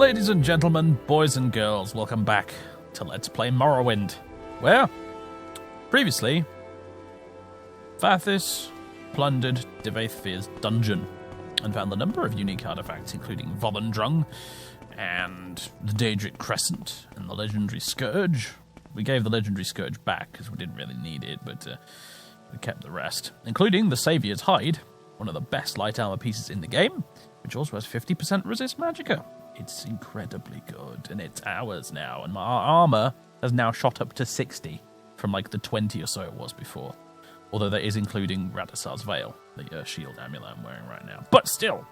ladies and gentlemen, boys and girls, welcome back to Let's Play Morrowind, where, previously, Fathis plundered Devaithvir's dungeon and found a number of unique artifacts, including Volendrung and the Daedric Crescent and the Legendary Scourge. We gave the Legendary Scourge back because we didn't really need it, but we kept the rest, including the Saviour's Hide, one of the best light armor pieces in the game, which also has 50% resist magicka. It's incredibly good, and it's ours now, and my armor has now shot up to 60 from like the 20 or so it was before. Although that is including Radisar's Veil, the shield amulet I'm wearing right now. But still,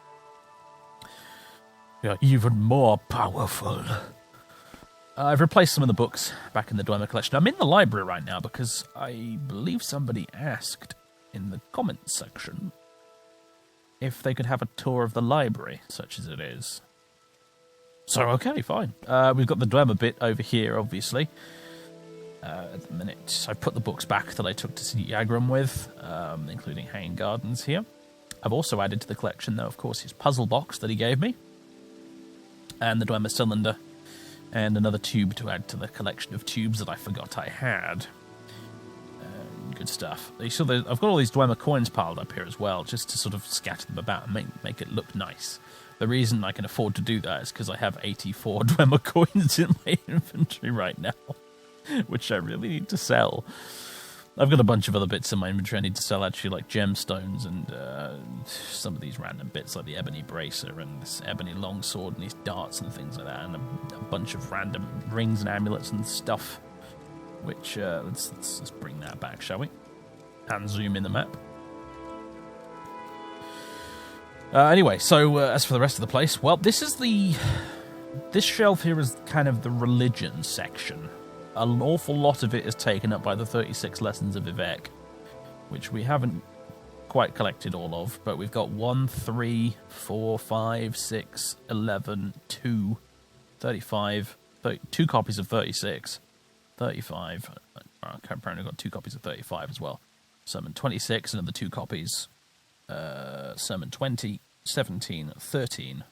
you're even more powerful. I've replaced some of the books back in the Dwemer collection. I'm in the library right now because I believe somebody asked in the comments section if they could have a tour of the library, such as it is. So, okay, fine. We've got the Dwemer bit over here, obviously. At the minute, I put the books back that I took to see Yagram with, including Hanging Gardens here. I've also added to the collection, though, of course, his puzzle box that he gave me, and the Dwemer cylinder, and another tube to add to the collection of tubes that I forgot I had. Good stuff. So I've got all these Dwemer coins piled up here as well, just to sort of scatter them about and make it look nice. The reason I can afford to do that is because I have 84 Dwemer coins in my inventory right now, which I really need to sell. I've got a bunch of other bits in my inventory I need to sell, actually, like gemstones and some of these random bits, like the ebony bracer and this ebony longsword and these darts and things like that, and a bunch of random rings and amulets and stuff, which, let's bring that back, shall we? And zoom in the map. Anyway, so as for the rest of the place, well, this shelf here is kind of the religion section. An awful lot of it is taken up by the 36 Lessons of Vivec, which we haven't quite collected all of, but we've got 1, 3, 4, 5, 6, 11, 2, 35, 2 copies of 36, 35, I've apparently got 2 copies of 35 as well, Sermon 26, another 2 copies, Sermon 20, 17, 13,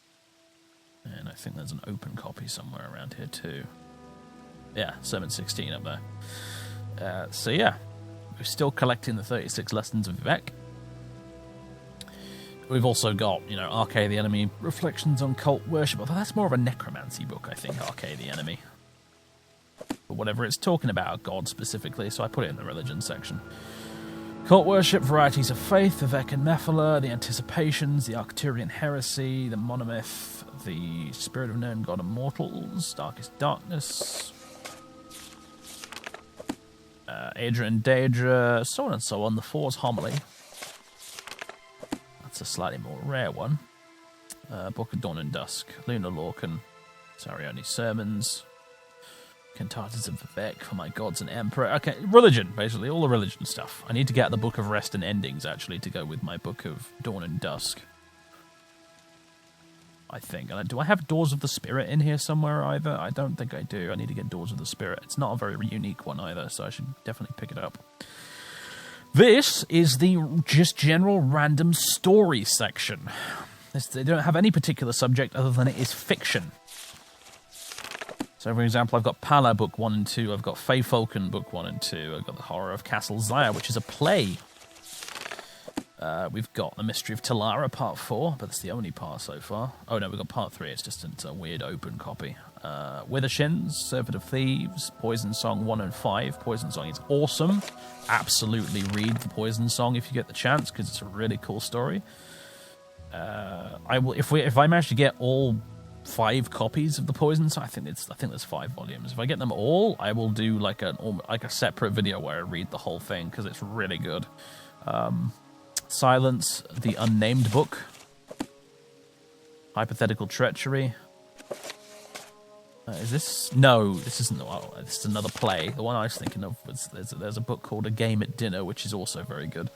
and I think there's an open copy somewhere around here too. Yeah, Sermon 16 up there. So yeah, we're still collecting the 36 Lessons of Vivec. We've also got, Arcade the Enemy, Reflections on Cult Worship, although that's more of a necromancy book, I think, Arcade the Enemy. But whatever, it's talking about God specifically, so I put it in the religion section. Cult Worship, Varieties of Faith, Vivec and Mephala, the Anticipations, the Arcturian Heresy, the Monomyth, the Spirit of Known God of Mortals, Darkest Darkness, Aedra and Daedra, so on and so on. The Four's Homily. That's a slightly more rare one. Book of Dawn and Dusk, Lunar Lorcan, Sarioni's Sermons, Cantatas of Vivec, For My Gods and Emperor. Okay, religion, basically, all the religion stuff. I need to get the Book of Rest and Endings, actually, to go with my Book of Dawn and Dusk, I think. And do I have Doors of the Spirit in here somewhere either? I don't think I do. I need to get Doors of the Spirit. It's not a very unique one either, so I should definitely pick it up. This is the just general random story section. They don't have any particular subject other than it is fiction. So, for example, I've got Pala Book 1 and 2, I've got Fae Falcon Book 1 and 2, I've got The Horror of Castle Zyre, which is a play. We've got The Mystery of Talara Part 4, but that's the only part so far. Oh no, we've got Part 3, it's just a weird open copy. Withershins, Servant of Thieves, Poison Song 1 and 5. Poison Song is awesome. Absolutely read the Poison Song if you get the chance, because it's a really cool story. I will if I manage to get all 5 copies of the Poison Song, I think there's 5 volumes. If I get them all, I will do like a separate video where I read the whole thing, because it's really good. Silence, the Unnamed Book, Hypothetical Treachery. Is this? No, this isn't. Oh, this is another play. The one I was thinking of was there's a book called A Game at Dinner, which is also very good.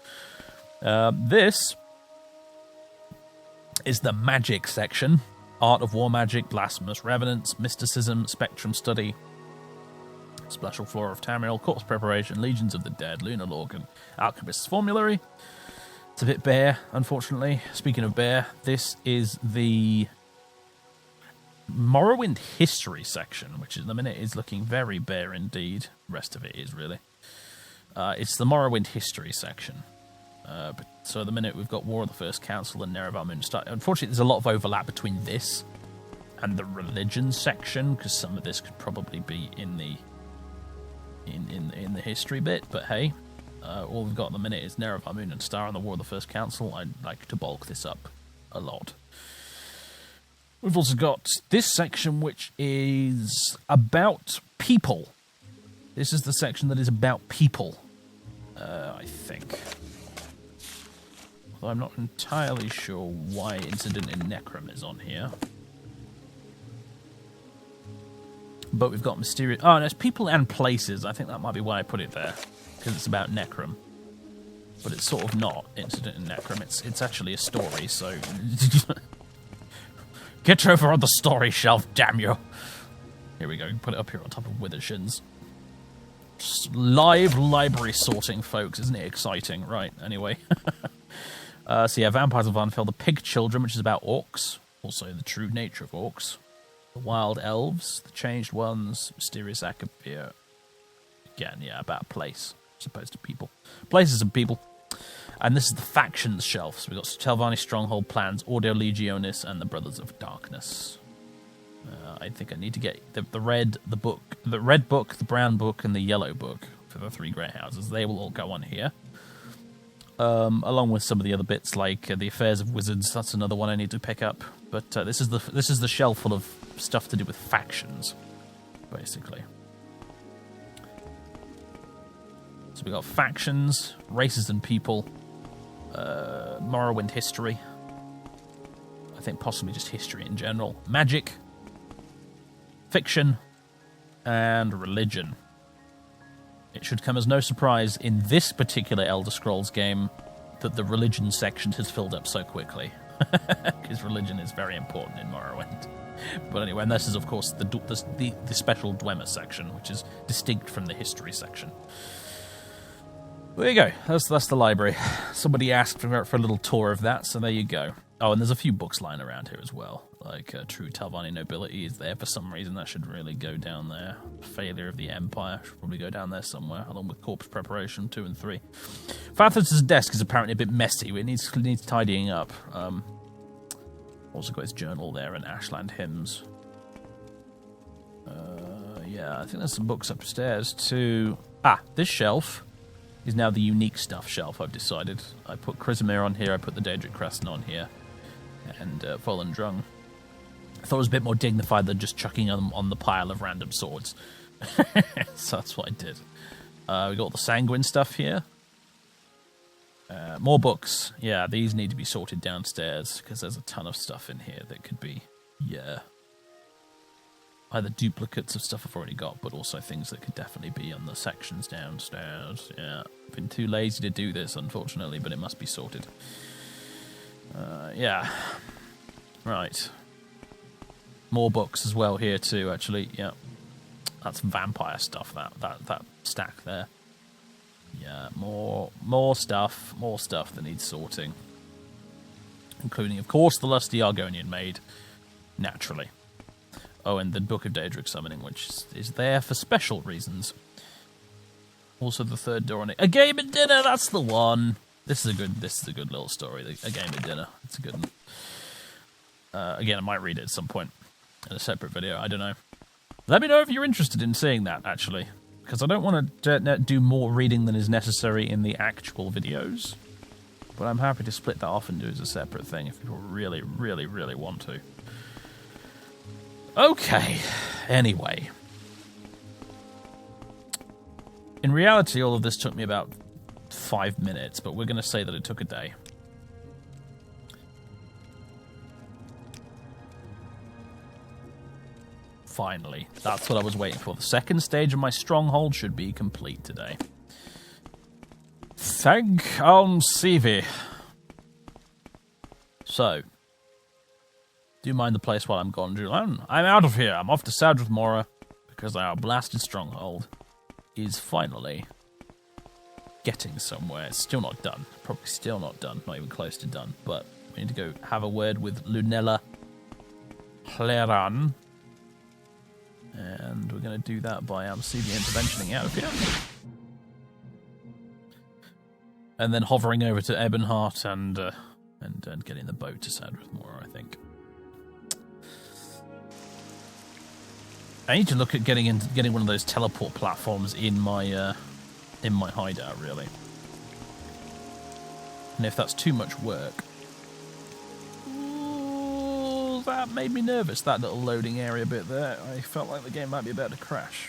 This is the magic section. Art of War Magic, Blasphemous Revenants, Mysticism, Spectrum Study, Splashal Flora of Tamriel, Corpse Preparation, Legions of the Dead, Lunar Lorcan, Alchemist's Formulary. It's a bit bare, unfortunately. Speaking of bare, this is the Morrowind History section, which at the minute is looking very bare indeed. The rest of it is, really. It's the Morrowind History section. So at the minute we've got War of the First Council and Nerevar Moonstar. Unfortunately, there's a lot of overlap between this and the religion section, because some of this could probably be in the history bit. But hey, all we've got at the minute is Nerevar Moonstar and the War of the First Council. I'd like to bulk this up a lot. We've also got this section, which is about people. This is the section that is about people, I think. Although I'm not entirely sure why Incident in Necrom is on here. But we've got mysterious... Oh, no, it's people and places. I think that might be why I put it there, because it's about Necrom. But it's sort of not Incident in Necrom. It's actually a story, so... Get over on the story shelf, damn you! Here we go, put it up here on top of Withershins. Live library sorting, folks. Isn't it exciting? Right, anyway. So yeah, Vampires of Varnfell, the Pig Children, which is about orcs. Also, the true nature of orcs. The Wild Elves, the Changed Ones, Mysterious Akapir. Again, yeah, about a place, as opposed to people. Places and people. And this is the factions shelf. So we've got Telvanni Stronghold Plans, Audio Legionis, and the Brothers of Darkness. I think I need to get the red book, the brown book, and the yellow book for the 3 grey houses. They will all go on here. Along with some of the other bits like the Affairs of Wizards. That's another one I need to pick up. But this is the shelf full of stuff to do with factions, basically. So we got factions, races and people, Morrowind history. I think possibly just history in general. Magic, fiction, and religion. It should come as no surprise in this particular Elder Scrolls game that the religion section has filled up so quickly. Because religion is very important in Morrowind. But anyway, and this is, of course, the special Dwemer section, which is distinct from the history section. There you go. That's the library. Somebody asked for a little tour of that, so there you go. Oh, and there's a few books lying around here as well. Like True Telvanni Nobility is there for some reason. That should really go down there. Failure of the Empire should probably go down there somewhere, along with Corpse Preparation 2 and 3. Father's desk is apparently a bit messy. It needs tidying up. Also got his journal there and Ashland hymns. Yeah, I think there's some books upstairs too. This shelf is now the unique stuff shelf, I've decided. I put Chrysamere on here, I put the Daedric Crescent on here, and Fallen Drung. I thought it was a bit more dignified than just chucking them on the pile of random swords. So that's what I did. We got the Sanguine stuff here. More books. Yeah, these need to be sorted downstairs, because there's a ton of stuff in here that could be, either duplicates of stuff I've already got, but also things that could definitely be on the sections downstairs. Yeah, I've been too lazy to do this, unfortunately, but it must be sorted. Yeah. Right. More books as well here too, actually. Yeah. That's vampire stuff, that stack there. Yeah, more stuff that needs sorting. Including, of course, the Lusty Argonian Maid, naturally. Oh, and the Book of Daedric Summoning, which is there for special reasons. Also, the third door on it. A Game at Dinner, that's the one. This is a good little story. A Game at Dinner. It's a good one. Again, I might read it at some point in a separate video. I don't know. Let me know if you're interested in seeing that, actually, because I don't want to do more reading than is necessary in the actual videos. But I'm happy to split that off and do it as a separate thing if people really, really, really want to. Okay, anyway. In reality, all of this took me about 5 minutes, but we're going to say that it took a day. Finally, that's what I was waiting for. The second stage of my stronghold should be complete today. Thank Almsivi. So, do you mind the place while I'm gone, Julan? I'm out of here. I'm off to Sadrith Mora because our blasted stronghold is finally getting somewhere. It's still not done. Probably still not done. Not even close to done. But we need to go have a word with Lunella Hleran. And we're going to do that by CV interventioning out of here. And then hovering over to Ebonheart and getting the boat to Sadrith Mora, I think. I need to look at getting one of those teleport platforms in my hideout, really. And if that's too much work, ooh, that made me nervous. That little loading area bit there, I felt like the game might be about to crash.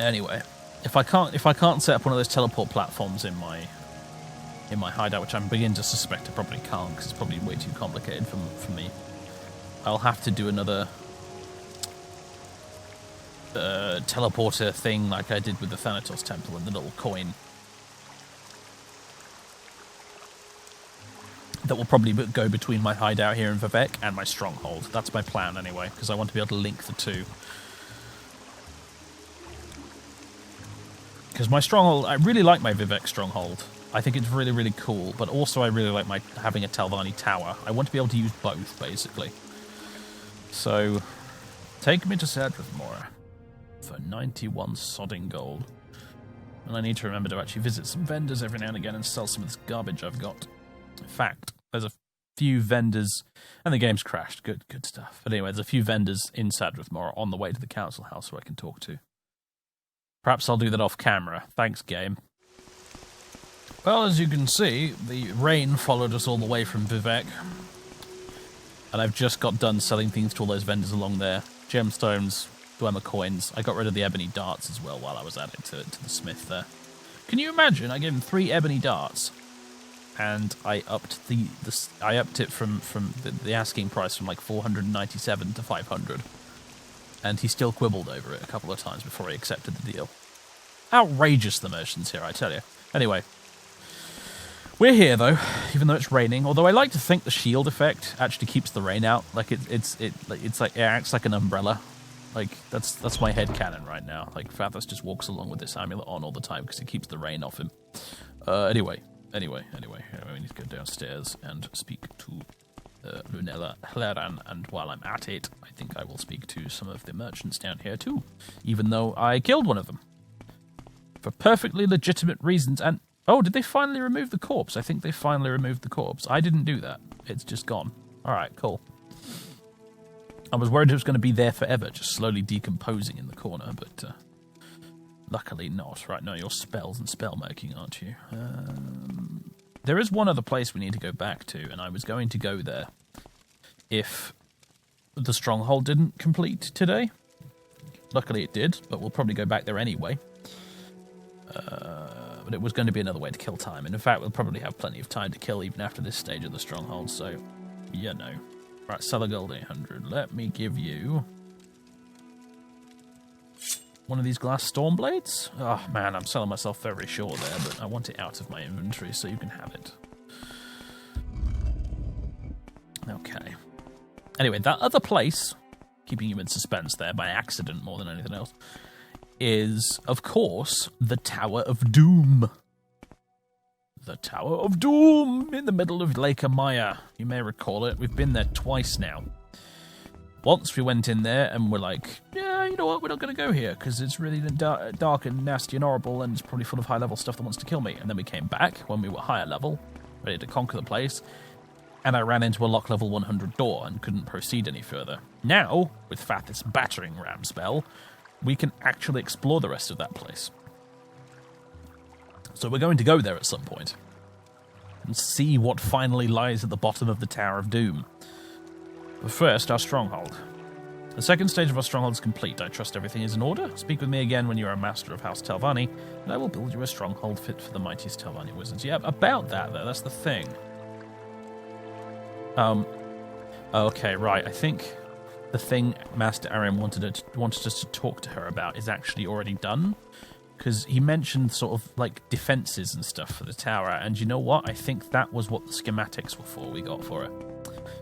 Anyway, if I can't set up one of those teleport platforms in my hideout, which I'm beginning to suspect I probably can't because it's probably way too complicated for me, I'll have to do another teleporter thing like I did with the Thanatos Temple and the little coin. That will probably go between my hideout here in Vivec and my stronghold. That's my plan anyway, because I want to be able to link the two. Because my stronghold, I really like my Vivec stronghold. I think it's really, really cool, but also I really like having a Telvanni tower. I want to be able to use both, basically. So, take me to Sadrith Mora for 91 sodding gold. And I need to remember to actually visit some vendors every now and again and sell some of this garbage I've got. In fact, there's a few vendors, and the game's crashed. Good stuff. But anyway, there's a few vendors in Sadrith Mora on the way to the council house who I can talk to. Perhaps I'll do that off camera. Thanks, game. Well, as you can see, the rain followed us all the way from Vivec. And I've just got done selling things to all those vendors along there. Gemstones, Dwemer coins. I got rid of the ebony darts as well while I was at it to the smith there. Can you imagine? I gave him 3 ebony darts. And I upped it from the asking price from like 497 to 500. And he still quibbled over it a couple of times before he accepted the deal. Outrageous, the merchants here, I tell you. Anyway, we're here though, even though it's raining. Although I like to think the shield effect actually keeps the rain out. Like it acts like an umbrella. Like that's my headcanon right now. Like Fathers just walks along with this amulet on all the time because it keeps the rain off him. Anyway, we need to go downstairs and speak to Lunella Hleran, and while I'm at it, I think I will speak to some of the merchants down here too, even though I killed one of them. For perfectly legitimate reasons, and... Oh, did they finally remove the corpse? I think they finally removed the corpse. I didn't do that. It's just gone. Alright, cool. I was worried it was going to be there forever, just slowly decomposing in the corner, but luckily not. Right, no, you're spells and spell making, aren't you? There is one other place we need to go back to, and I was going to go there if the stronghold didn't complete today. Luckily it did, but we'll probably go back there anyway. But it was going to be another way to kill time, and in fact we'll probably have plenty of time to kill even after this stage of the stronghold, so, you know. Right, seller gold 800. Let me give you one of these glass storm blades. Oh man, I'm selling myself very short there, but I want it out of my inventory so you can have it. Okay. Anyway, that other place, keeping you in suspense there by accident more than anything else, is, of course, the Tower of Doom. The Tower of Doom in the middle of Lake Amaya. You may recall it. We've been there twice now. Once we went in there and we're like, yeah, you know what, we're not going to go here because it's really dark and nasty and horrible and it's probably full of high-level stuff that wants to kill me. And then we came back when we were higher level, ready to conquer the place, and I ran into a lock level 100 door and couldn't proceed any further. Now, with Fath's battering ram spell, we can actually explore the rest of that place. So we're going to go there at some point and see what finally lies at the bottom of the Tower of Doom. But first, our stronghold. The second stage of our stronghold is complete. I trust everything is in order. Speak with me again when you are a master of House Telvanni, and I will build you a stronghold fit for the mightiest Telvanni wizards. Yeah, about that, though. That's the thing. Okay, right. I think the thing Master Arian wanted us to talk to her about is actually already done. Because he mentioned sort of like defenses and stuff for the tower, and you know what? I think that was what the schematics were for. We got for it.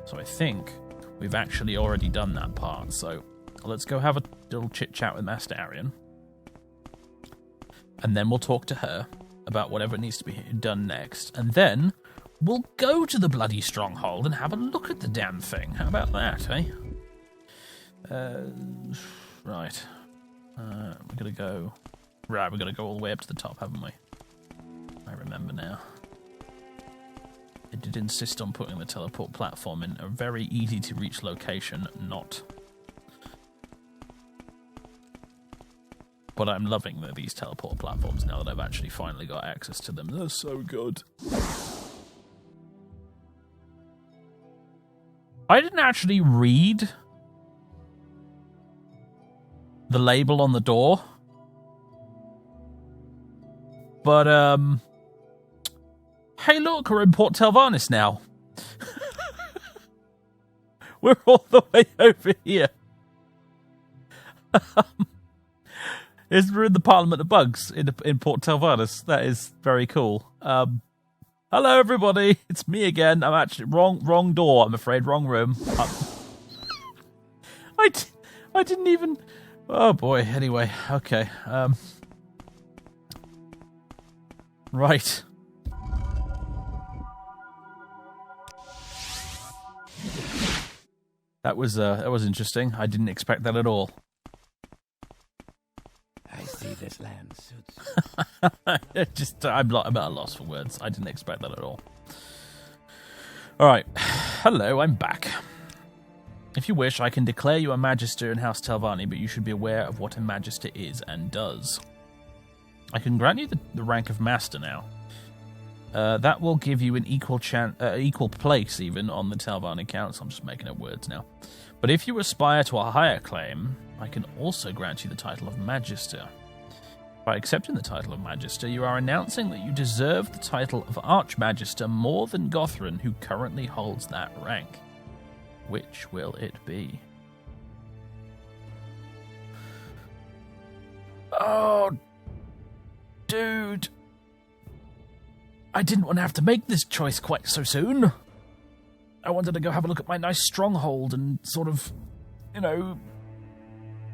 So I think we've actually already done that part. So let's go have a little chit chat with Master Arian, and then we'll talk to her about whatever needs to be done next, and then we'll go to the bloody stronghold and have a look at the damn thing. How about that, eh? Right. We're gonna go... Right, we're gonna go all the way up to the top, haven't we? I remember now. It did insist on putting the teleport platform in a very easy-to-reach location, not... But I'm loving these teleport platforms now that I've actually finally got access to them. They're so good. I didn't actually read the label on the door. But, hey look, we're in Port Telvannis now. We're all the way over here. We're in the Parliament of Bugs in Port Telvannis. That is very cool. Hello, everybody. It's me again. I'm actually wrong door. I'm afraid wrong room. I didn't even. Oh boy. Anyway, okay. Right. That was interesting. I didn't expect that at all. I see this land suits you. I'm at a loss for words. I didn't expect that at all. Alright. Hello, I'm back. If you wish, I can declare you a Magister in House Telvanni, but you should be aware of what a Magister is and does. I can grant you the rank of Master now. That will give you an equal place, even, on the Telvanni Council. I'm just making up words now. But if you aspire to a higher claim, I can also grant you the title of Magister. By accepting the title of Magister, you are announcing that you deserve the title of Archmagister more than Gothran, who currently holds that rank. Which will it be? Oh, dude. I didn't want to have to make this choice quite so soon. I wanted to go have a look at my nice stronghold and sort of,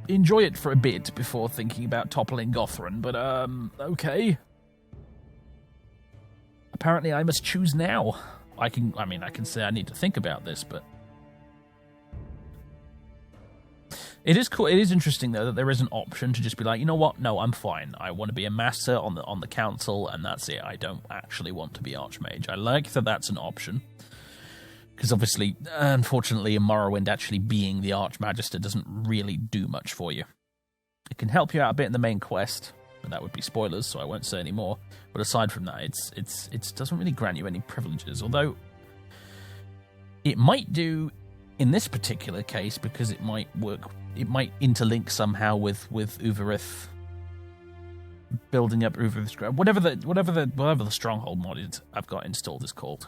enjoy it for a bit before thinking about toppling Gothran, but, okay. Apparently I must choose now. I can say I need to think about this, but... It is cool. It is interesting, though, that there is an option to just be like, you know what? No, I'm fine. I want to be a master on the council, and that's it. I don't actually want to be Archmage. I like that that's an option. Because obviously, unfortunately, in Morrowind, actually being the Archmagister doesn't really do much for you. It can help you out a bit in the main quest, but that would be spoilers, so I won't say any more. But aside from that, it doesn't really grant you any privileges, although it might do in this particular case, because it might work. It might interlink somehow with Uvirith, building up Uvirith's whatever the stronghold mod I've got installed is called.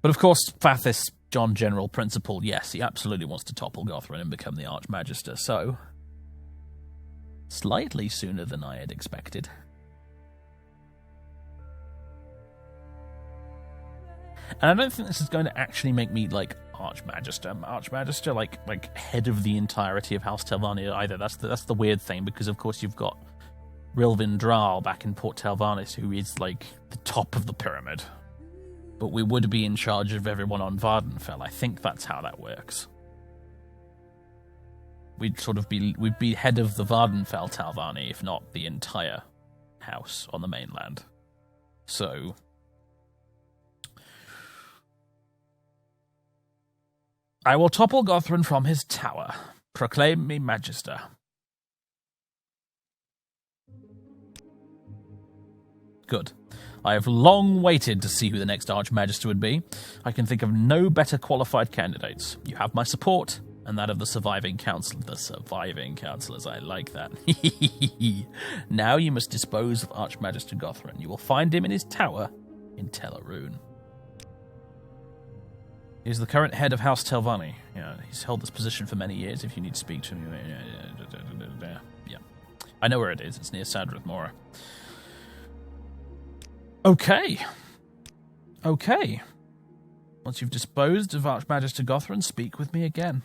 But of course, Fathis, John General Principal, yes, he absolutely wants to topple Gothran and become the Archmagister. So, slightly sooner than I had expected. And I don't think this is going to actually make me, Archmagister, like head of the entirety of House Telvanni either. That's the weird thing, because of course you've got Rilvin Dral back in Port Telvannis, who is, the top of the pyramid. But we would be in charge of everyone on Vardenfell. I think that's how that works. We'd be head of the Vardenfell Telvanni, if not the entire house on the mainland. So... I will topple Gothran from his tower. Proclaim me Magister. Good. I have long waited to see who the next Archmagister would be. I can think of no better qualified candidates. You have my support, and that of the surviving council. The surviving councillors, I like that. Now you must dispose of Archmagister Gothran. You will find him in his tower in Telarune. He's the current head of House Telvanni. Yeah, he's held this position for many years. If you need to speak to him, yeah. I know where it is. It's near Sadrith Mora. Okay. Once you've disposed of Archmagister Gothran, speak with me again.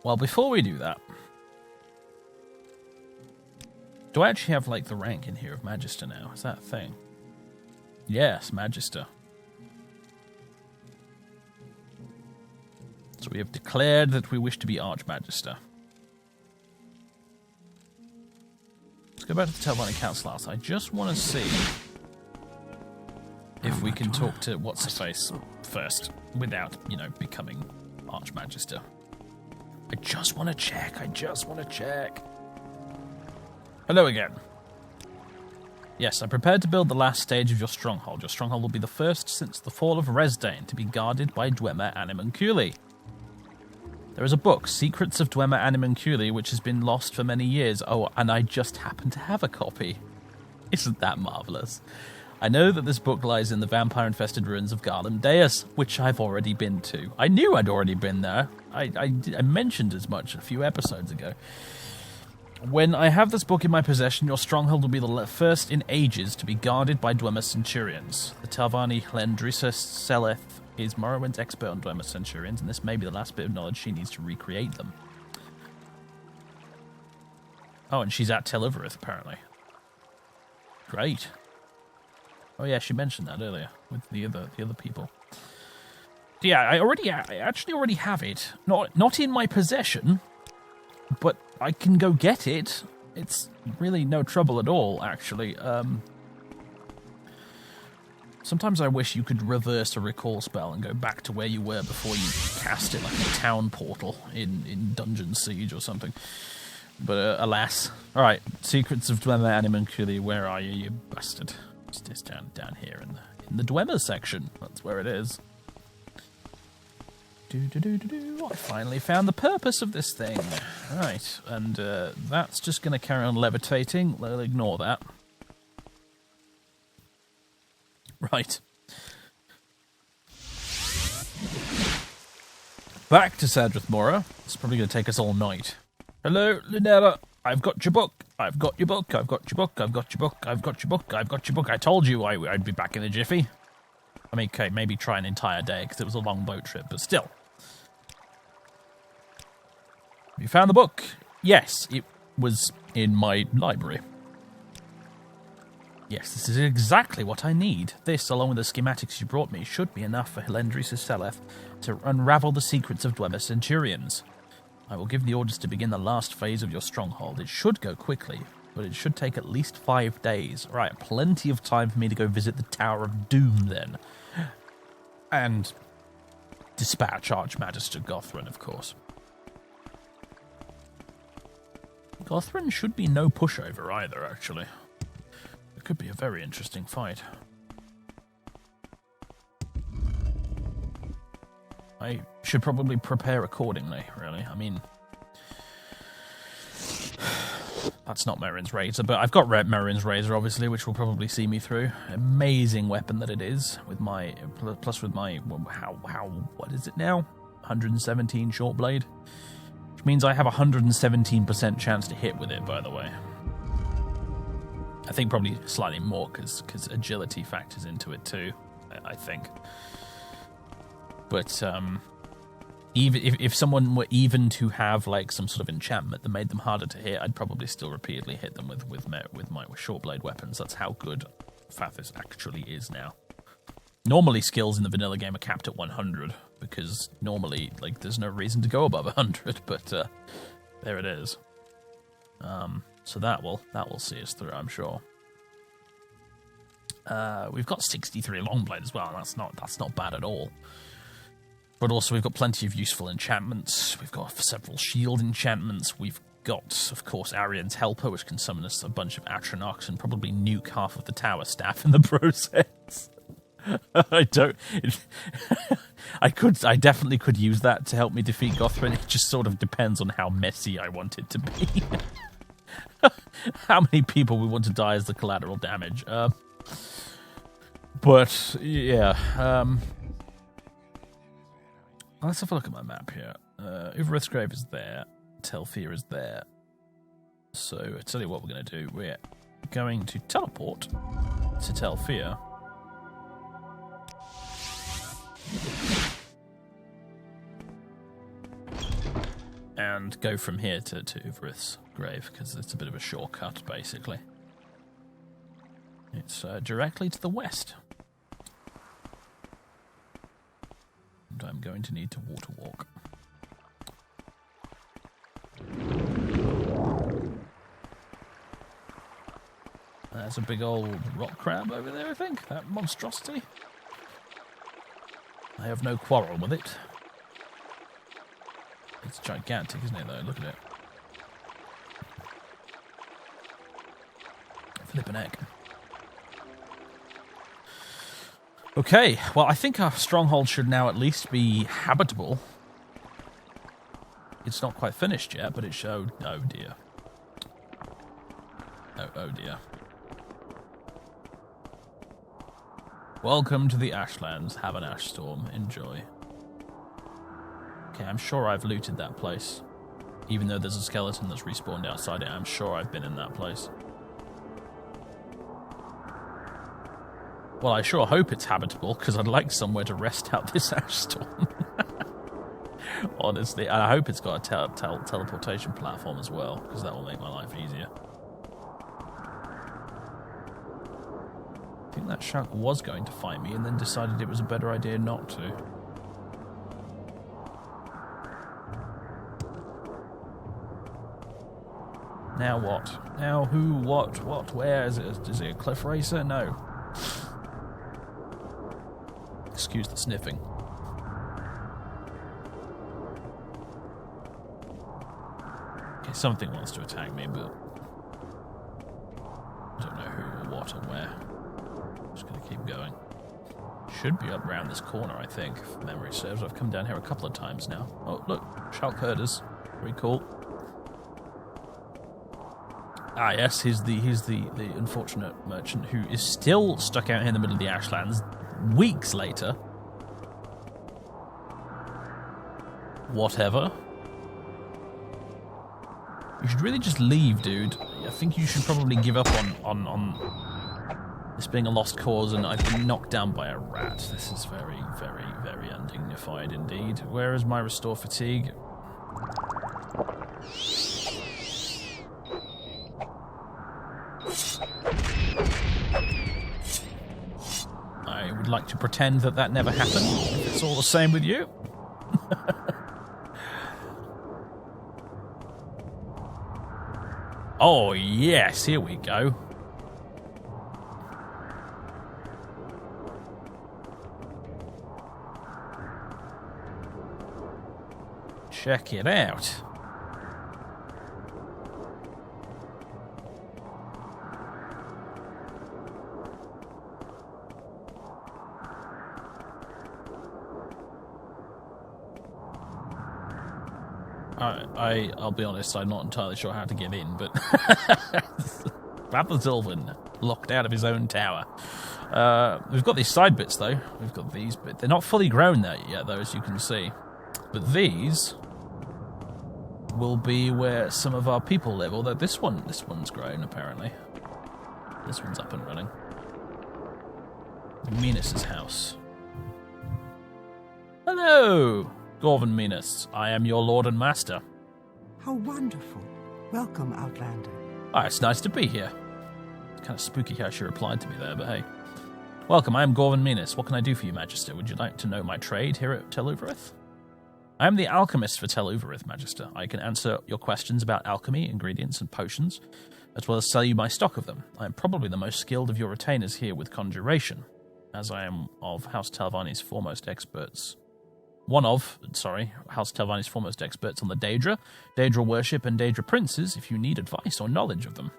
Well, before we do that, do I actually have, like, the rank in here of Magister now? Is that a thing? Yes, Magister. So we have declared that we wish to be Archmagister. Let's go back to the Telvanni Council House. I just want to see if we can talk to What's-Her-Face first without, you know, becoming Archmagister. I just want to check. Hello again. Yes, I'm prepared to build the last stage of your stronghold. Your stronghold will be the first since the fall of Resdain to be guarded by Dwemer Animunculi. There is a book, Secrets of Dwemer Animunculi, which has been lost for many years. Oh, and I just happen to have a copy. Isn't that marvellous? I know that this book lies in the vampire-infested ruins of Garlem Deus, which I've already been to. I knew I'd already been there. I mentioned as much a few episodes ago. When I have this book in my possession, your stronghold will be the first in ages to be guarded by Dwemer Centurions. The Telvanni Hlendrisa Seleth is Morrowind's expert on Dwemer Centurions, and this may be the last bit of knowledge she needs to recreate them. Oh, and she's at Tel Uvirith, apparently. Great. Oh yeah, she mentioned that earlier with the other people. Yeah, I actually already have it. Not in my possession, but I can go get it. It's really no trouble at all, actually. Sometimes I wish you could reverse a recall spell and go back to where you were before you cast it, like a town portal in Dungeon Siege or something. But alas. All right, Secrets of Dwemer Animunculi. Where are you bastard? It's down here in the Dwemer section. That's where it is. I finally found the purpose of this thing. Right, and that's just going to carry on levitating. We'll ignore that. Right. Back to Sadrith Mora. It's probably going to take us all night. Hello, Lunella. I've got your book. I've got your book. I've got your book. I've got your book. I've got your book. I've got your book. I told you I'd be back in a jiffy. I mean, okay, maybe try an entire day because it was a long boat trip, but still. You found the book? Yes, it was in my library. Yes, this is exactly what I need. This, along with the schematics you brought me, should be enough for Hlendrisa Seleth to unravel the secrets of Dwemer Centurions. I will give the orders to begin the last phase of your stronghold. It should go quickly, but it should take at least 5 days. Right, plenty of time for me to go visit the Tower of Doom, then. And dispatch Archmagister Gothrin, of course. Gothrin should be no pushover either, actually. It could be a very interesting fight. I should probably prepare accordingly, really. I mean, that's not Merrin's Razor, but I've got Merrin's Razor, obviously, which will probably see me through. Amazing weapon that it is, with my, plus with my, what is it now? 117 short blade? Which means I have a 117% chance to hit with it, by the way. I think probably slightly more, because agility factors into it too, I think. But even if someone were even to have like some sort of enchantment that made them harder to hit, I'd probably still repeatedly hit them with my short blade weapons. That's how good Fathis actually is now. Normally, skills in the vanilla game are capped at 100 because normally, like, there's no reason to go above 100. But there it is. So that will see us through, I'm sure. We've got 63 Longblade as well, and that's not bad at all. But also we've got plenty of useful enchantments. We've got several shield enchantments. We've got, of course, Arian's Helper, which can summon us a bunch of Atronachs and probably nuke half of the tower staff in the process. I definitely could use that to help me defeat Gothrin. It just sort of depends on how messy I want it to be. How many people we want to die as the collateral damage. But, yeah. Let's have a look at my map here. Uvirith's Grave is there. Telfir is there. So, I tell you what we're going to do. We're going to teleport to Telfir. and go from here to Uvirith's grave, because it's a bit of a shortcut, basically. It's directly to the west. And I'm going to need to water walk. There's a big old rock crab over there, I think. That monstrosity. I have no quarrel with it. It's gigantic, isn't it, though? Look at it. Flippin' heck. Okay, well, I think our stronghold should now at least be habitable. It's not quite finished yet, but it showed... Oh, dear. Oh, dear. Welcome to the Ashlands. Have an ash storm. Enjoy. Okay, I'm sure I've looted that place. Even though there's a skeleton that's respawned outside it, I'm sure I've been in that place. Well, I sure hope it's habitable, because I'd like somewhere to rest out this ash storm. Honestly, and I hope it's got a teleportation platform as well, because that will make my life easier. I think that shark was going to fight me and then decided it was a better idea not to. Now what? Now who, what, where? Is it a cliff racer? No. Excuse the sniffing. Okay, something wants to attack me, but I don't know who or what or where. Just gonna keep going. Should be up around this corner, I think, if memory serves. I've come down here a couple of times now. Oh, look, shark herders. Very cool. Ah, yes, he's the unfortunate merchant who is still stuck out here in the middle of the Ashlands weeks later. Whatever. You should really just leave, dude. I think you should probably give up on this being a lost cause, and I've been knocked down by a rat. This is very, very, very undignified indeed. Where is my restore fatigue? I would like to pretend that never happened. It's all the same with you. Oh, yes, here we go. Check it out. I'll be honest, I'm not entirely sure how to get in, but Brother Sylvan locked out of his own tower. We've got these side bits, though. We've got these bits. They're not fully grown there yet, though, as you can see. But these will be where some of our people live, although this one's grown, apparently. This one's up and running. Minas' house. Hello! Gorvan Minas, I am your lord and master. How wonderful. Welcome, Outlander. Ah, it's nice to be here. It's kind of spooky how she replied to me there, but hey. Welcome, I am Gorvan Minas. What can I do for you, Magister? Would you like to know my trade here at Tel Uvirith? I am the alchemist for Tel Uvirith, Magister. I can answer your questions about alchemy, ingredients, and potions, as well as sell you my stock of them. I am probably the most skilled of your retainers here with conjuration, as I am of House Telvanni's foremost experts. House Telvanni's foremost experts on the Daedra worship, and Daedra princes, if you need advice or knowledge of them.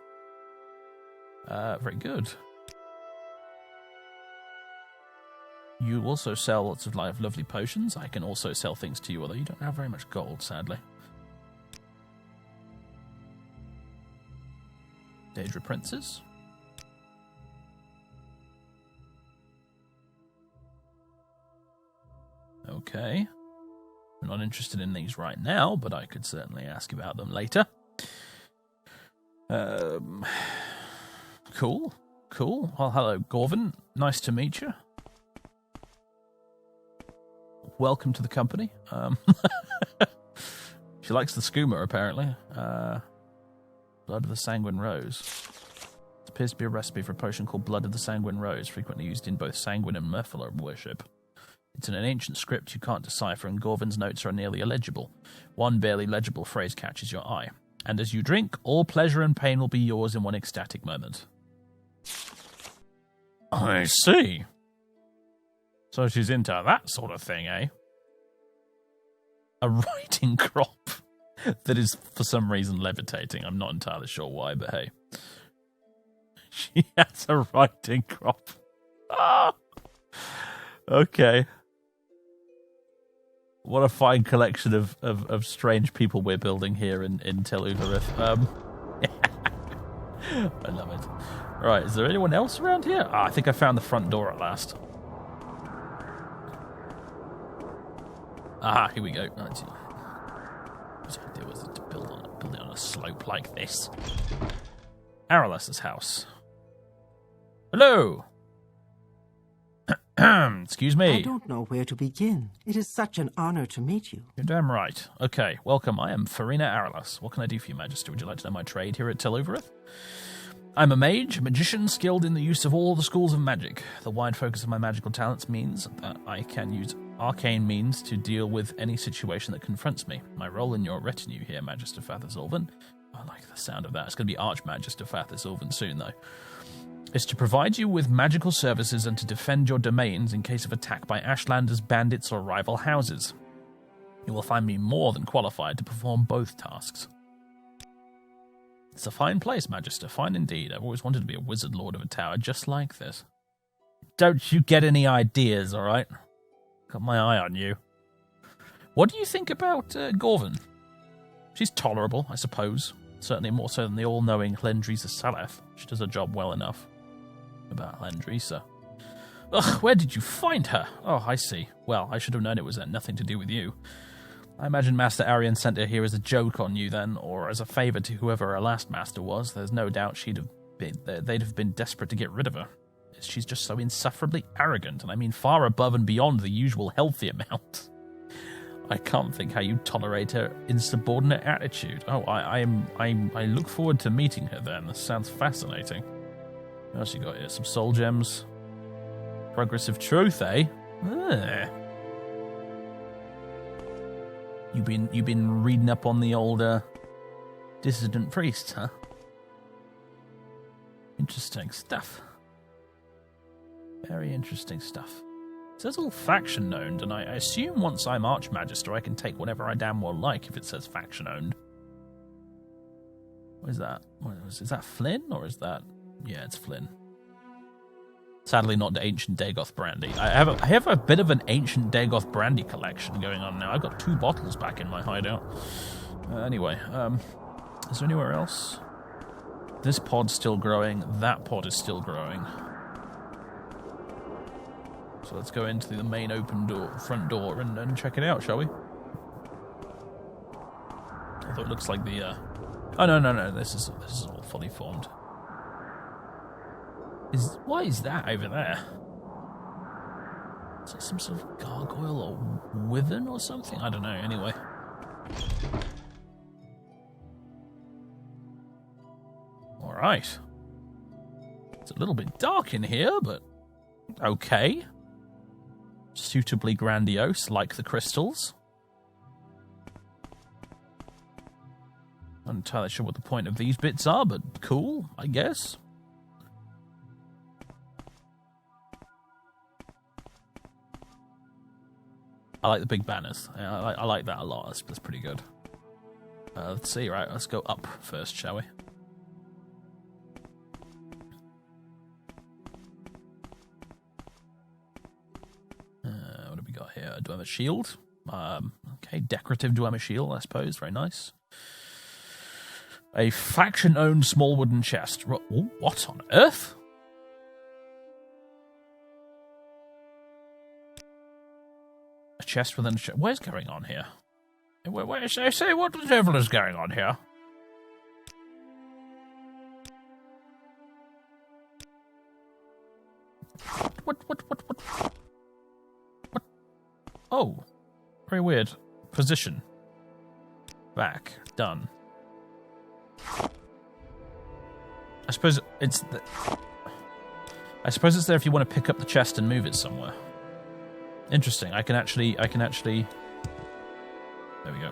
Very good. You also sell lots of lovely potions. I can also sell things to you, although you don't have very much gold, sadly. Daedra princes. Okay. I'm not interested in these right now, but I could certainly ask about them later. Cool. Well, hello, Gorvan. Nice to meet you. Welcome to the company. She likes the skooma, apparently. Blood of the Sanguine Rose. It appears to be a recipe for a potion called Blood of the Sanguine Rose, frequently used in both Sanguine and Merfolk worship. It's in an ancient script you can't decipher, and Gorvin's notes are nearly illegible. One barely legible phrase catches your eye. And as you drink, all pleasure and pain will be yours in one ecstatic moment. I see. So she's into that sort of thing, eh? A writing crop that is, for some reason, levitating. I'm not entirely sure why, but hey. She has a writing crop. Ah! Okay. What a fine collection of strange people we're building here in Tel Uvirith. I love it. Right, is there anyone else around here? I think I found the front door at last. Here we go. Whose idea was it to build it on a slope like this? Arales's house. Hello! Excuse me. I don't know where to begin. It is such an honor to meet you. You're damn right. Okay, welcome. I am Faeryn Arales. What can I do for you, Majesty? Would you like to know my trade here at Tel Uvirith? I'm a mage, a magician skilled in the use of all the schools of magic. The wide focus of my magical talents means that I can use arcane means to deal with any situation that confronts me. My role in your retinue here, Magister Fathers-Ulven, I like the sound of that. It's going to be Archmagister Fathers-Ulven soon, though, is to provide you with magical services and to defend your domains in case of attack by Ashlanders, bandits, or rival houses. You will find me more than qualified to perform both tasks. It's a fine place, Magister, fine indeed. I've always wanted to be a wizard lord of a tower just like this. Don't you get any ideas, all right? Got my eye on you. What do you think about Gorvin? She's tolerable, I suppose. Certainly more so than the all-knowing Hlendrisa Saleth. She does her job well enough. About Hlendrisa. Ugh, where did you find her? Oh, I see. Well, I should have known it was nothing to do with you. I imagine Master Arian sent her here as a joke on you then, or as a favour to whoever her last master was. There's no doubt they'd have been desperate to get rid of her. She's just so insufferably arrogant, and I mean far above and beyond the usual healthy amount. I can't think how you tolerate her insubordinate attitude. Oh, I look forward to meeting her then. This sounds fascinating. What else you got here? Some soul gems. Progressive truth, eh? You been reading up on the old dissident priests, huh? Interesting stuff. Very interesting stuff. It says all faction owned, and I assume once I'm Archmagister I can take whatever I damn well like if it says faction owned. What is that? Is that Flynn, or is that... Yeah, it's Flynn. Sadly not the Ancient Dagoth brandy. I have a bit of an Ancient Dagoth brandy collection going on now. I've got 2 bottles back in my hideout. Anyway, is there anywhere else? This pod's still growing. That pod is still growing. So let's go into the main front door, and check it out, shall we? Although it looks like the... Oh, no, this is all fully formed. Why is that over there? Is that some sort of gargoyle or wyvern or something? I don't know, anyway. Alright. It's a little bit dark in here, but okay. Suitably grandiose, like the crystals. Not entirely sure what the point of these bits are, but cool, I guess. I like the big banners. Yeah, I like that a lot. That's pretty good. Let's see, right, let's go up first, shall we? What have we got here? Do I have a shield? Okay, decorative Dwemer shield, I suppose. Very nice. A faction-owned small wooden chest. What on earth? A chest within a chest. Where's going on here? Say, what the devil is going on here? What? Oh, very weird position. Back. Done. I suppose it's there if you want to pick up the chest and move it somewhere. Interesting. I can actually. There we go.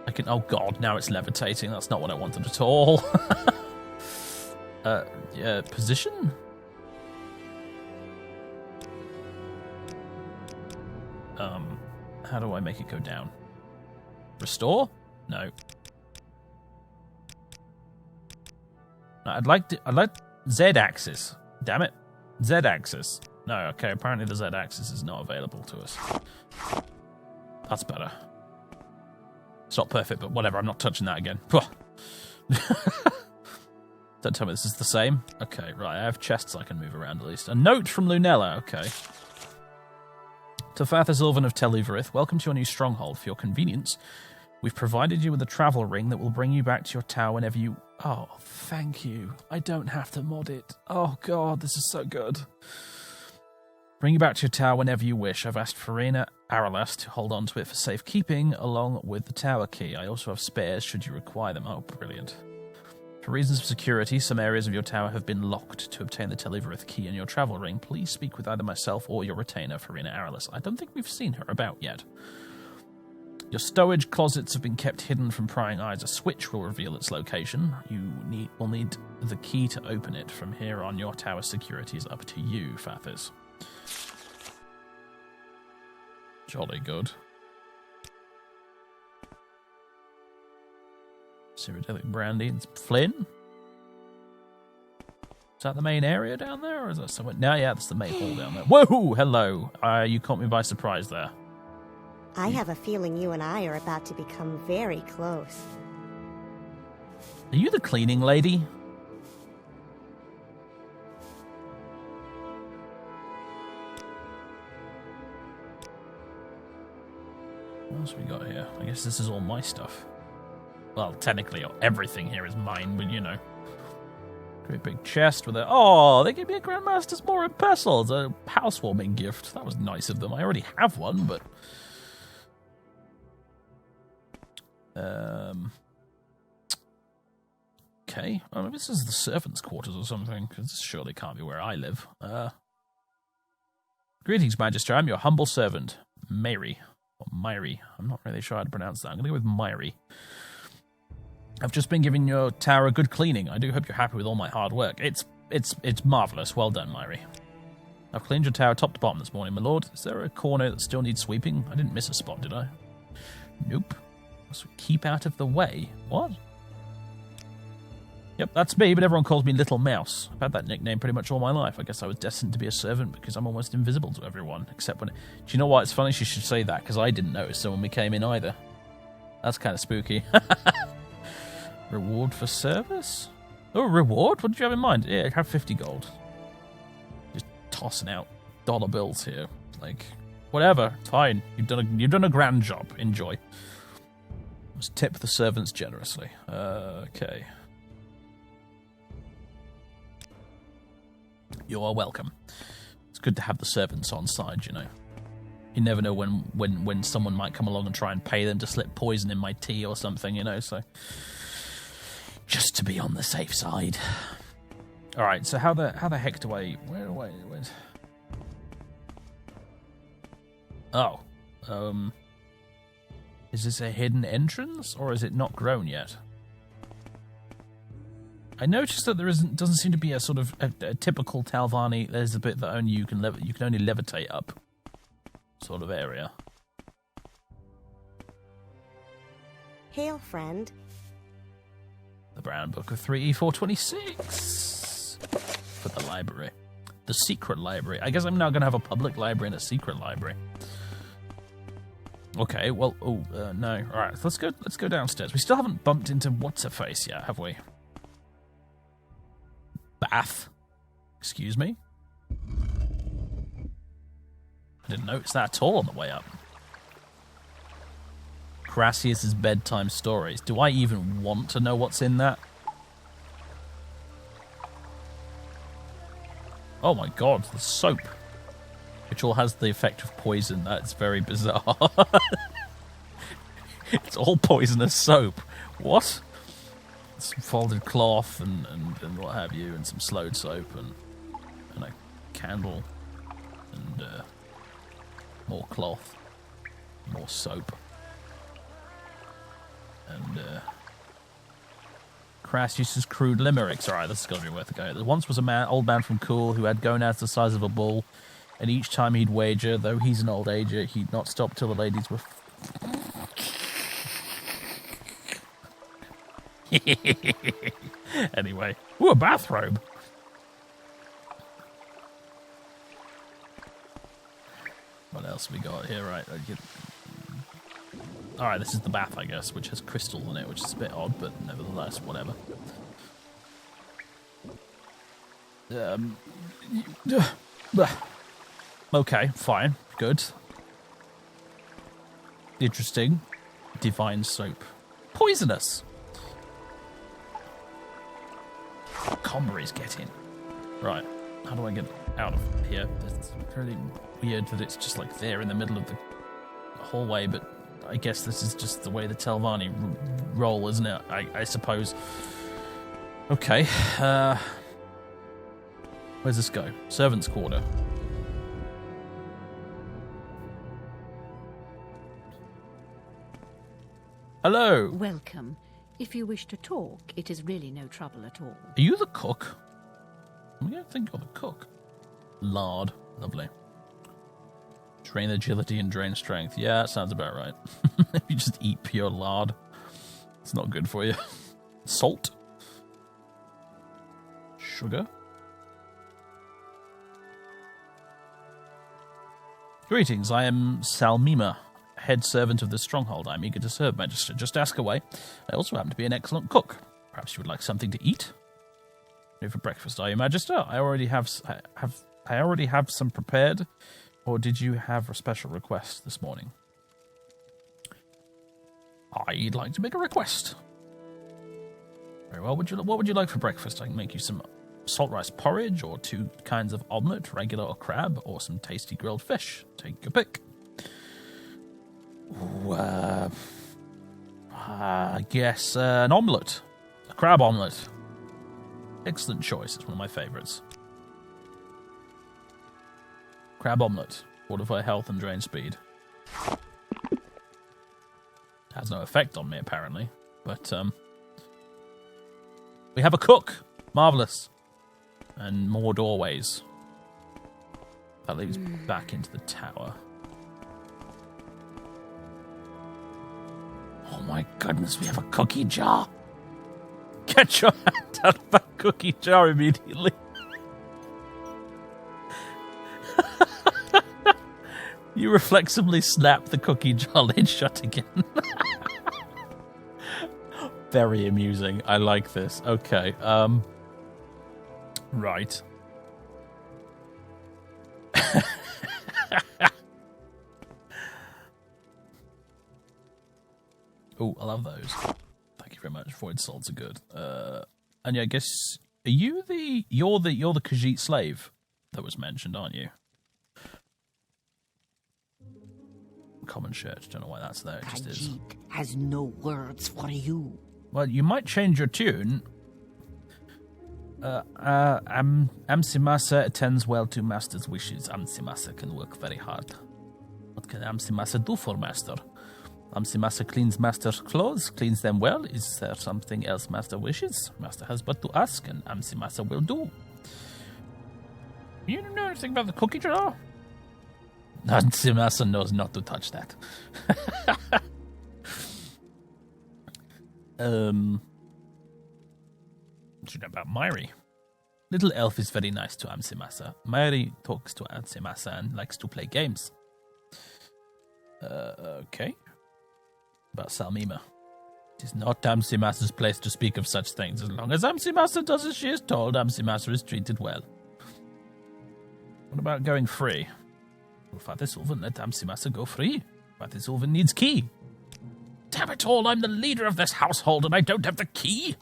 I can. Oh god! Now it's levitating. That's not what I wanted at all. Yeah. Position. How do I make it go down? Restore? No. I'd like Z-axis. Damn it. Z-axis. No, okay, apparently the Z-axis is not available to us. That's better. It's not perfect, but whatever, I'm not touching that again. Don't tell me this is the same. Okay, right, I have chests I can move around at least. A note from Lunella, okay. To Father Zylvan of Tel Uvirith, welcome to your new stronghold. For your convenience, we've provided you with a travel ring that will bring you back to your tower whenever you... Oh, thank you. I don't have to mod it. Oh god, this is so good. Bring you back to your tower whenever you wish. I've asked Faeryn Aralas to hold on to it for safekeeping, along with the tower key. I also have spares should you require them. Oh, brilliant. For reasons of security, some areas of your tower have been locked. To obtain the Tel Uvirith key and your travel ring, please speak with either myself or your retainer, Faeryn Aralas. I don't think we've seen her about yet. Your stowage closets have been kept hidden from prying eyes. A switch will reveal its location. You will need the key to open it. From here on, your tower security is up to you, Fathers. Jolly good. Cyrodiilic Brandy and Flynn. Is that the main area down there, or is that somewhere? No, yeah, that's the main hall down there. Whoa, hello. You caught me by surprise there. I have a feeling you and I are about to become very close. Are you the cleaning lady? What else we got here? I guess this is all my stuff. Well, technically, everything here is mine, but you know. Great big chest with a... Oh, they gave me a Grandmaster's Morrowind Pestle as a housewarming gift. That was nice of them. I already have one, but... Okay. Oh, maybe this is the servants' quarters or something, because this surely can't be where I live. Greetings, Magister. I'm your humble servant, Mary. Or Myri. I'm not really sure how to pronounce that. I'm going to go with Myri. I've just been giving your tower a good cleaning. I do hope you're happy with all my hard work. It's marvellous. Well done, Myri. I've cleaned your tower top to bottom this morning, my lord. Is there a corner that still needs sweeping? I didn't miss a spot, did I? Nope. So keep out of the way. What? Yep, that's me, but everyone calls me Little Mouse. I've had that nickname pretty much all my life. I guess I was destined to be a servant because I'm almost invisible to everyone, except when... Do you know what? It's funny she should say that, because I didn't notice her when we came in either. That's kind of spooky. Reward for service? Oh, reward? What did you have in mind? Yeah, have 50 gold. Just tossing out dollar bills here. Like, whatever. Fine. You've done a grand job. Enjoy. Let's tip the servants generously. Okay. You are welcome. It's good to have the servants on side, you know. You never know when someone might come along and try and pay them to slip poison in my tea or something, you know, so... Just to be on the safe side. Alright, so how the heck do I... Where do I... Oh. Is this a hidden entrance, or is it not grown yet? I noticed that there doesn't seem to be a sort of a typical Talvani. There's a bit that only you can only levitate up, sort of area. Hail, friend. The Brown Book of 3E426 for the library, the secret library. I guess I'm now going to have a public library and a secret library. Okay, well, no. All right, let's go downstairs. We still haven't bumped into what's her face yet, have we? Bath. Excuse me? I didn't notice that at all on the way up. Crassius's bedtime stories. Do I even want to know what's in that? Oh my god, the soap. Which all has the effect of poison. That's very bizarre. It's all poisonous soap. What? Some folded cloth and what have you, and some slowed soap and a candle and more cloth, more soap, and Crass uses crude limericks. Alright, this is going to be worth a go. There once was old man from Cool who had gonads the size of a bull, and each time he'd wager, though he's an old ager, he'd not stop till the ladies were... Anyway. Ooh, a bathrobe. What else we got here? Right. Alright, this is the bath, I guess, which has crystal in it, which is a bit odd, but nevertheless, whatever. Okay, fine. Good. Interesting. Divine soap. Poisonous! Comberries get in. Right. How do I get out of here? It's really weird that it's just like there in the middle of the hallway, but I guess this is just the way the Telvanni roll, isn't it? I suppose. Okay. Where's this go? Servants' quarter. Hello. Welcome. If you wish to talk, it is really no trouble at all. Are you the cook? I'm going to think you're the cook. Lard. Lovely. Drain agility and drain strength. Yeah, that sounds about right. If you just eat pure lard, it's not good for you. Salt. Sugar. Greetings, I am Salmima, head servant of the stronghold. I'm eager to serve, Magister. Just ask away. I also happen to be an excellent cook. Perhaps you would like something to eat? Here for breakfast, are you, Magister? I already have some prepared. Or did you have a special request this morning? I'd like to make a request. Very well. What would you like for breakfast? I can make you some salt rice porridge, or 2 kinds of omelette, regular or crab, or some tasty grilled fish. Take your pick. Ooh, I guess an omelette. A crab omelette. Excellent choice. It's one of my favourites. Crab omelette. Fortify health and drain speed. Has no effect on me, apparently. But, we have a cook. Marvellous. And more doorways. That leads back into the tower. Oh my goodness, we have a cookie jar. Get your hand out of that cookie jar immediately. You reflexively snap the cookie jar lid shut again. Very amusing. I like this. Okay. Right. Oh, I love those. Thank you very much. Void salts are good. And yeah, I guess you're the Khajiit slave that was mentioned, aren't you? Common shirt. Don't know why that's there. It just is. Khajiit has no words for you. Well, you might change your tune. Amsimasa attends well to master's wishes. Amsimasa can work very hard. What can Amsimasa do for master? Amsimasa cleans master's clothes, cleans them well. Is there something else master wishes? Master has but to ask, and Amsimasa will do. You don't know anything about the cookie jar? Amsimasa knows not to touch that. What do you know about Myri? Little elf is very nice to Amsimasa. Myri talks to Amsimasa and likes to play games. Okay. About Salmima. It is not Amsimasa's place to speak of such things. As long as Amsimasa does as she is told, Amsimasa is treated well. What about going free? Will Father Sylvan let Amsimasa go free? Father Sylvan needs key. Damn it all, I'm the leader of this household and I don't have the key.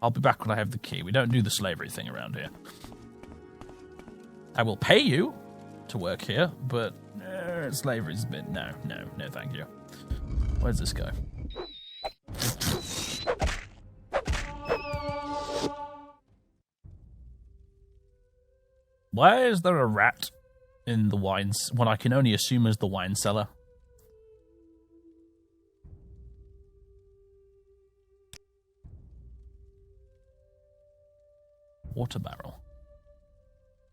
I'll be back when I have the key. We don't do the slavery thing around here. I will pay you to work here, but slavery's a bit... No, thank you. Where's this go? Why is there a rat in the what I can only assume is the wine cellar? Water barrel.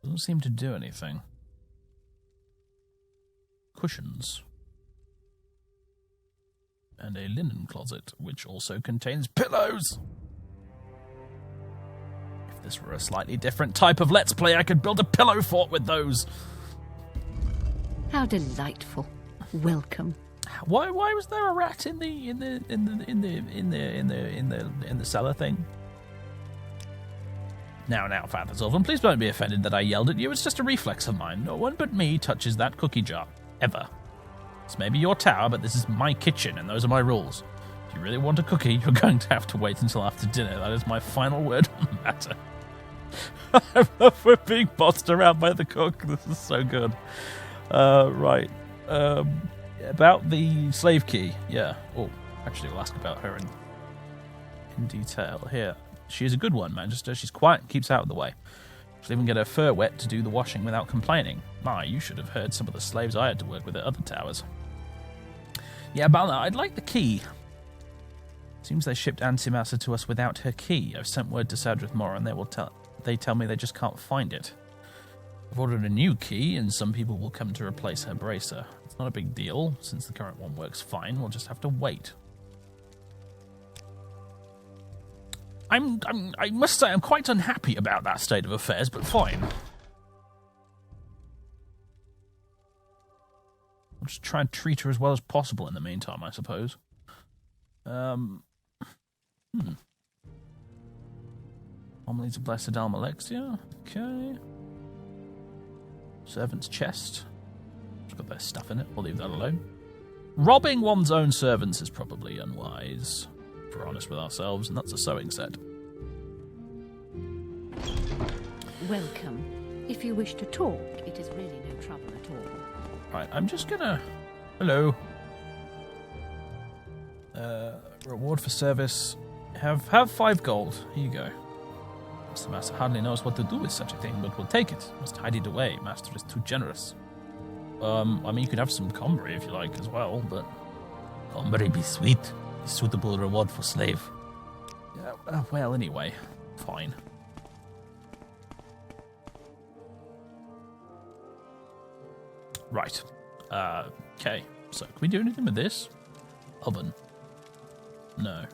Doesn't seem to do anything. Cushions. And a linen closet, which also contains pillows. If this were a slightly different type of Let's Play, I could build a pillow fort with those. How delightful. Welcome. Why was there a rat in the cellar thing? Now, Father Sylvan, please don't be offended that I yelled at you. It's just a reflex of mine. No one but me touches that cookie jar. Ever. It's maybe your tower, but this is my kitchen, and those are my rules. If you really want a cookie, you're going to have to wait until after dinner. That is my final word on the matter. I love we're being bossed around by the cook. This is so good. Right. About the slave key. Yeah. Oh, actually, we'll ask about her in detail here. She is a good one, Magister. She's quiet and keeps out of the way. She'll even get her fur wet to do the washing without complaining. My, you should have heard some of the slaves I had to work with at other towers. Yeah, Balna, I'd like the key. Seems they shipped Antimatter to us without her key. I've sent word to Sadrith Mor, and they tell me they just can't find it. I've ordered a new key, and some people will come to replace her bracer. It's not a big deal, since the current one works fine. We'll just have to wait. I must say I'm quite unhappy about that state of affairs, but fine. I'll just try and treat her as well as possible in the meantime, I suppose. Homilies of Blessed Almalexia. Okay. Servant's chest. It's got their stuff in it. We'll leave that alone. Robbing one's own servants is probably unwise, if we're honest with ourselves, and that's a sewing set. Welcome. If you wish to talk, it is really no trouble at all. Right, I'm just gonna... Hello. Reward for service. Have 5 gold. Here you go. Mr. Master hardly knows what to do with such a thing, but we'll take it. Must hide it away. Master is too generous. I mean, you could have some comberry if you like as well, but... Comberry be sweet. A suitable reward for slave. Yeah, well, anyway. Fine. Right. Okay. So, can we do anything with this? Oven. No.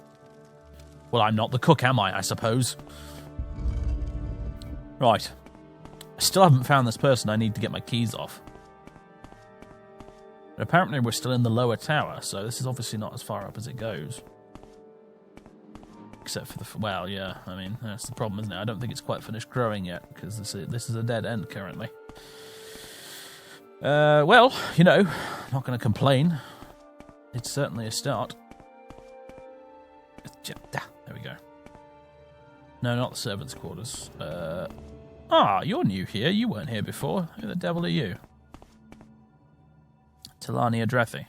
Well, I'm not the cook, am I suppose? Right. I still haven't found this person I need to get my keys off. But apparently we're still in the lower tower, so this is obviously not as far up as it goes. Except for the... Well, yeah, I mean, that's the problem, isn't it? I don't think it's quite finished growing yet, because this is a dead end currently. Well, you know, not going to complain. It's certainly a start. There we go. No, not the servants' quarters. You're new here. You weren't here before. Who the devil are you? Talani Adrethi.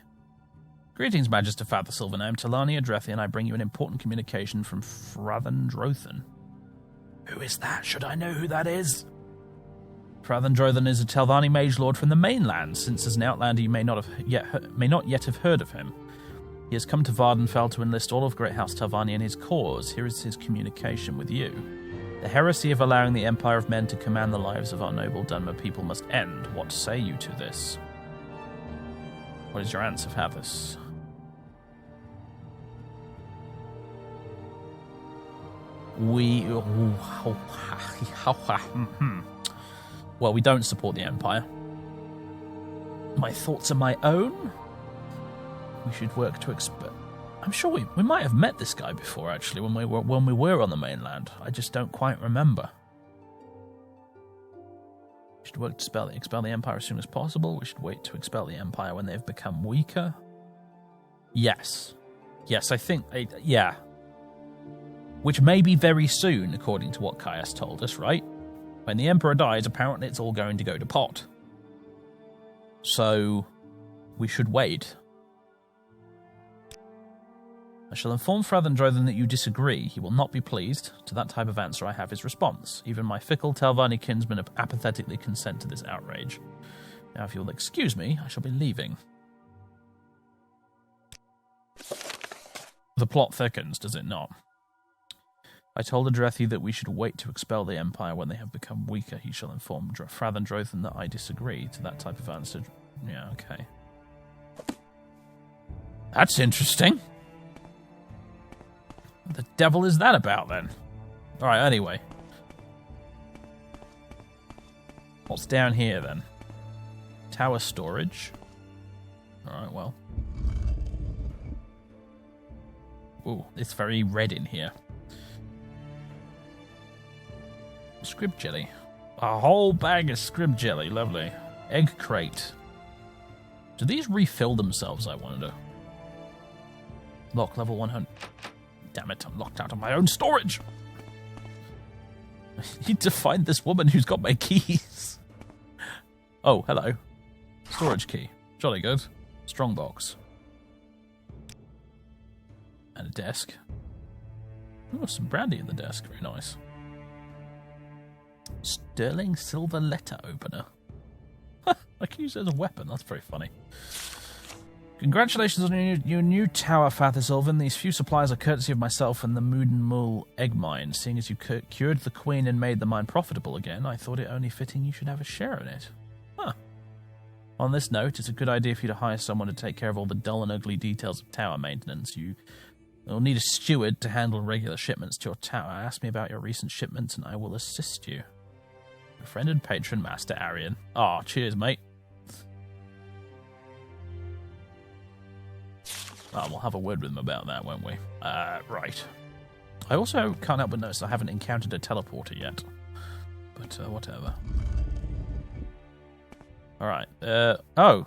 Greetings, Magister Father Sylvan. I'm Talani Adrethi, and I bring you an important communication from Frathandrothan. Who is that? Should I know who that is? Frathandrothan is a Telvanni mage lord from the mainland. Since as an outlander you may not yet have heard of him. He has come to Vardenfell to enlist all of Great House Telvanni in his cause. Here is his communication with you. The heresy of allowing the Empire of Men to command the lives of our noble Dunmer people must end. What say you to this? What is your answer, Fathers? Well, we don't support the Empire. My thoughts are my own. We should work to expert. I'm sure we might have met this guy before, actually, when we were on the mainland. I just don't quite remember. We should work to expel the Empire as soon as possible. We should wait to expel the Empire when they've become weaker. Yes, I think... yeah. Which may be very soon, according to what Caius told us, right? When the Emperor dies, apparently it's all going to go to pot. So, we should wait. shall inform Frathandrothan that you disagree. He will not be pleased. To that type of answer I have his response. Even my fickle Telvanni kinsmen apathetically consent to this outrage. Now, if you'll excuse me, I shall be leaving. The plot thickens, does it not? I told Adrethi that we should wait to expel the Empire when they have become weaker. He shall inform Frathandrothan that I disagree. To that type of answer... Yeah, okay. That's interesting. What the devil is that about, then? Alright, anyway. What's down here, then? Tower storage. Alright, well. Ooh, it's very red in here. Scrib jelly. A whole bag of scrib jelly. Lovely. Egg crate. Do these refill themselves, I wonder? Lock level 100. Damn it, I'm locked out of my own storage. I need to find this woman who's got my keys. Oh, hello. Storage key. Jolly good. Strongbox. And a desk. Oh, some brandy in the desk. Very nice. Sterling silver letter opener. I can use it as a weapon. That's very funny. Congratulations on your new tower, Fathisilvan. These few supplies are courtesy of myself and the Mooden Mul egg mine. Seeing as you cured the queen and made the mine profitable again, I thought it only fitting you should have a share in it. Huh. On this note, it's a good idea for you to hire someone to take care of all the dull and ugly details of tower maintenance. You'll need a steward to handle regular shipments to your tower. Ask me about your recent shipments and I will assist you. Your friend and patron, Master Arian. Ah, cheers, mate. Oh, we'll have a word with him about that, won't we? Right. I also can't help but notice I haven't encountered a teleporter yet. But, whatever. Alright. Oh.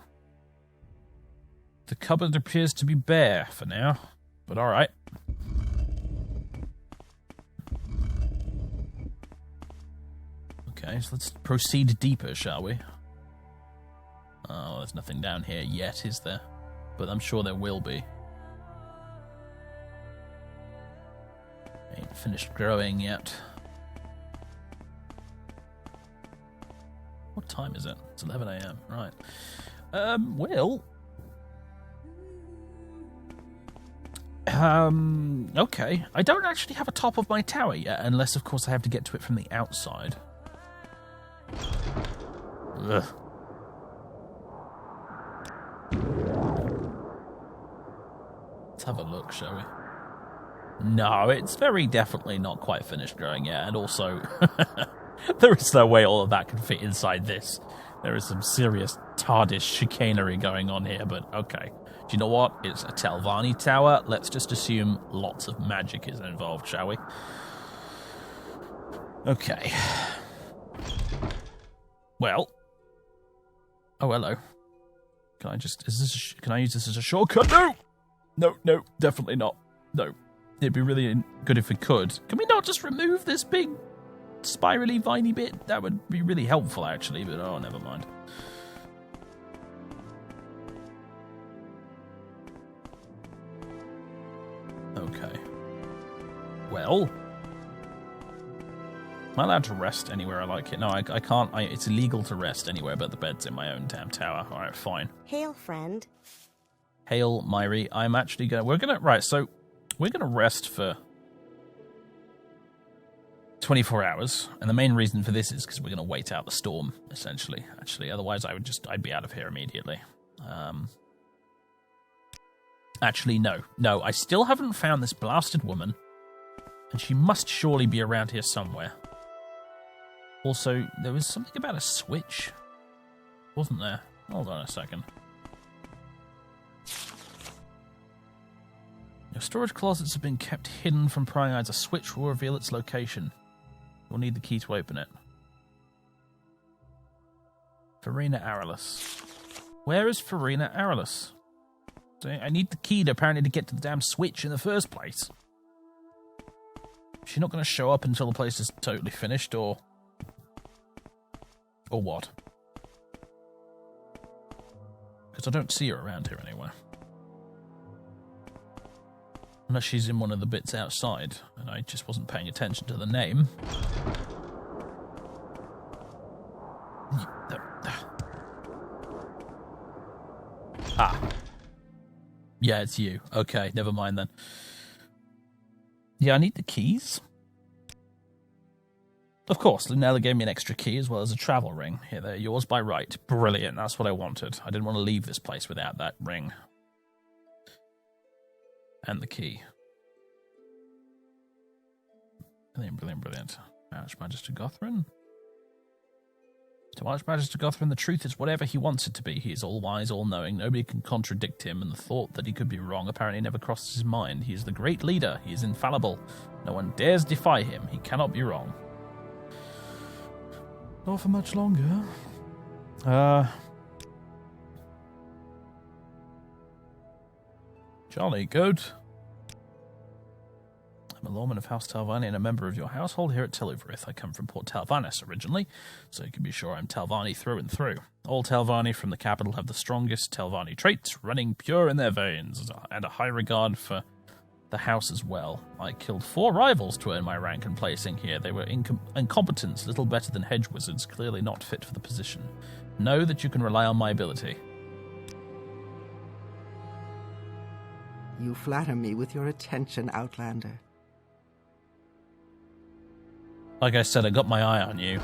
The cupboard appears to be bare for now. But alright. Okay, so let's proceed deeper, shall we? Oh, there's nothing down here yet, is there? But I'm sure there will be. Ain't finished growing yet. What time is it? It's 11 AM, right. Well... okay. I don't actually have a top of my tower yet, unless, of course, I have to get to it from the outside. Ugh. Let's have a look, shall we? No, it's very definitely not quite finished growing yet, and also, there is no way all of that can fit inside this. There is some serious TARDIS chicanery going on here, but okay. Do you know what? It's a Telvanni tower. Let's just assume lots of magic is involved, shall we? Okay. Well. Oh, hello. Can I just... can I use this as a shortcut? No! No, definitely not. No. It'd be really good if we could. Can we not just remove this big spirally viney bit? That would be really helpful, actually, but oh, never mind. Okay. Well... am I allowed to rest anywhere I like it? No, I can't. It's illegal to rest anywhere but the bed's in my own damn tower. Alright, fine. Hail, friend. Hail, Myri. I'm actually gonna... Right, so... we're gonna rest for 24 hours, and the main reason for this is because we're gonna wait out the storm, essentially. Actually, otherwise I'd be out of here immediately. Actually, no. No, I still haven't found this blasted woman, and she must surely be around here somewhere. Also, there was something about a switch, wasn't there? Hold on a second. Your storage closets have been kept hidden from prying eyes. A switch will reveal its location. You'll need the key to open it. Faeryn Arillus. Where is Faeryn Arillus? I need the key apparently to get to the damn switch in the first place. Is she not going to show up until the place is totally finished, or what? Because I don't see her around here anywhere. Unless she's in one of the bits outside, and I just wasn't paying attention to the name. Ah. Yeah, it's you. Okay, never mind then. Yeah, I need the keys. Of course, Lunella gave me an extra key as well as a travel ring. Here, they're yours by right. Brilliant, that's what I wanted. I didn't want to leave this place without that ring. And the key. Brilliant, brilliant, brilliant. Archmagister Gothrin? To Archmagister Gothrin, the truth is whatever he wants it to be. He is all-wise, all-knowing. Nobody can contradict him, and the thought that he could be wrong apparently never crosses his mind. He is the great leader. He is infallible. No one dares defy him. He cannot be wrong. Not for much longer. Jolly good. I'm a lawman of House Talvani and a member of your household here at Uvirith. I come from Port Talvanis originally, so you can be sure I'm Talvani through and through. All Talvani from the capital have the strongest Talvani traits running pure in their veins, and a high regard for the house as well. I killed 4 rivals to earn my rank and placing here. They were incompetents, little better than hedge wizards, clearly not fit for the position. Know that you can rely on my ability. You flatter me with your attention, Outlander. Like I said, I got my eye on you.